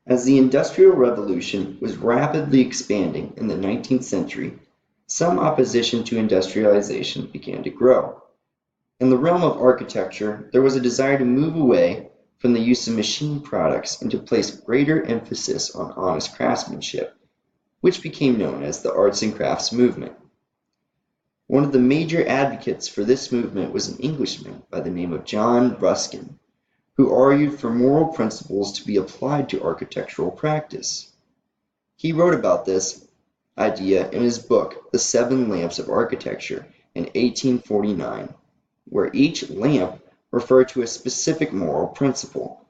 As the Industrial Revolution was rapidly expanding in the 19th century, some opposition to industrialization began to grow. In the realm of architecture, there was a desire to move away from the use of machine products and to place greater emphasis on honest craftsmanship, which became known as the arts and crafts movement. One of the major advocates for this movement was an Englishman by the name of John Ruskin, who argued for moral principles to be applied to architectural practice. He wrote about this idea in his book, The Seven Lamps of Architecture, in 1849, where each lamp referred to a specific moral principle.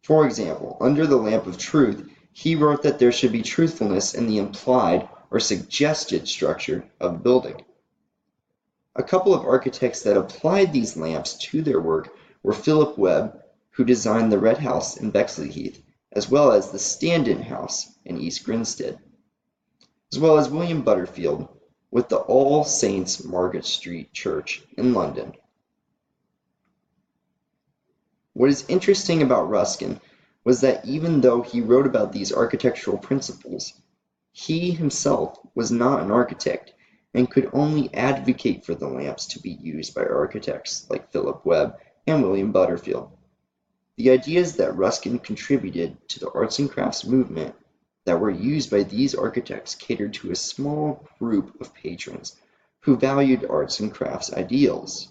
For example, under the lamp of truth, he wrote that there should be truthfulness in the implied or suggested structure of a building. A couple of architects that applied these lamps to their work were Philip Webb, who designed the Red House in Bexleyheath, as well as the Standen House in East Grinstead, as well as William Butterfield with the All Saints Margaret Street Church in London. What is interesting about Ruskin was that even though he wrote about these architectural principles, he himself was not an architect and could only advocate for the lamps to be used by architects like Philip Webb and William Butterfield. The ideas that Ruskin contributed to the arts and crafts movement that were used by these architects catered to a small group of patrons who valued arts and crafts ideals.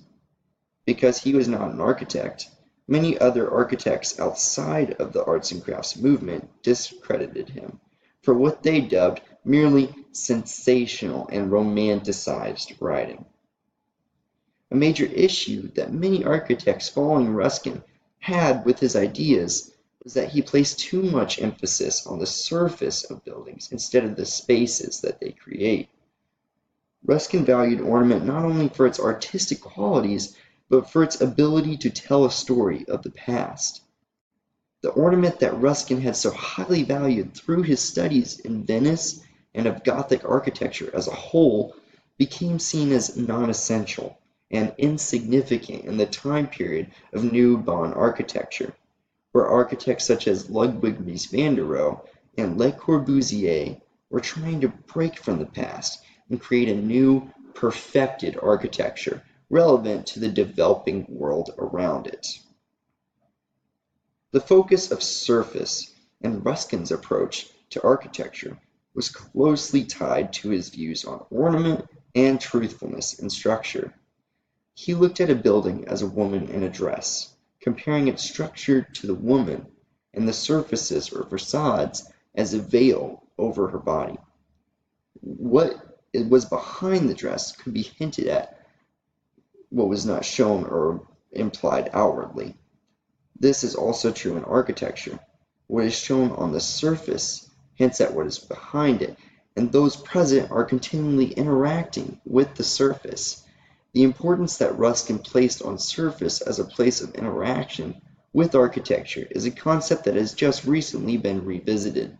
Because he was not an architect, many other architects outside of the arts and crafts movement discredited him for what they dubbed merely sensational and romanticized writing. A major issue that many architects following Ruskin had with his ideas was that he placed too much emphasis on the surface of buildings instead of the spaces that they create. Ruskin valued ornament not only for its artistic qualities, but for its ability to tell a story of the past. The ornament that Ruskin had so highly valued through his studies in Venice and of Gothic architecture as a whole became seen as non-essential and insignificant in the time period of New Bonn architecture, where architects such as Ludwig mies van der Rohe and Le Corbusier were trying to break from the past and create a new, perfected architecture relevant to the developing world around it. The focus of surface and Ruskin's approach to architecture was closely tied to his views on ornament and truthfulness in structure. He looked at a building as a woman in a dress, comparing its structure to the woman and the surfaces or facades as a veil over her body. What was behind the dress could be hinted at what was not shown or implied outwardly. This is also true in architecture. What is shown on the surface hints at what is behind it, and those present are continually interacting with the surface. The importance that Ruskin placed on surface as a place of interaction with architecture is a concept that has just recently been revisited.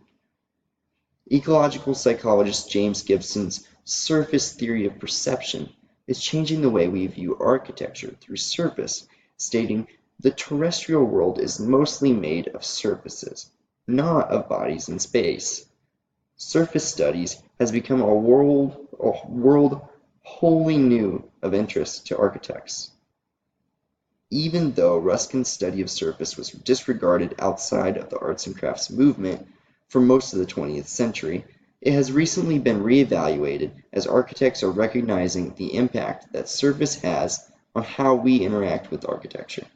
Ecological psychologist James Gibson's surface theory of perception is changing the way we view architecture through surface, stating the terrestrial world is mostly made of surfaces, not of bodies in space. Surface studies has become a world wholly new of interest to architects. Even though Ruskin's study of surface was disregarded outside of the arts and crafts movement for most of the 20th century, it has recently been reevaluated as architects are recognizing the impact that surface has on how we interact with architecture.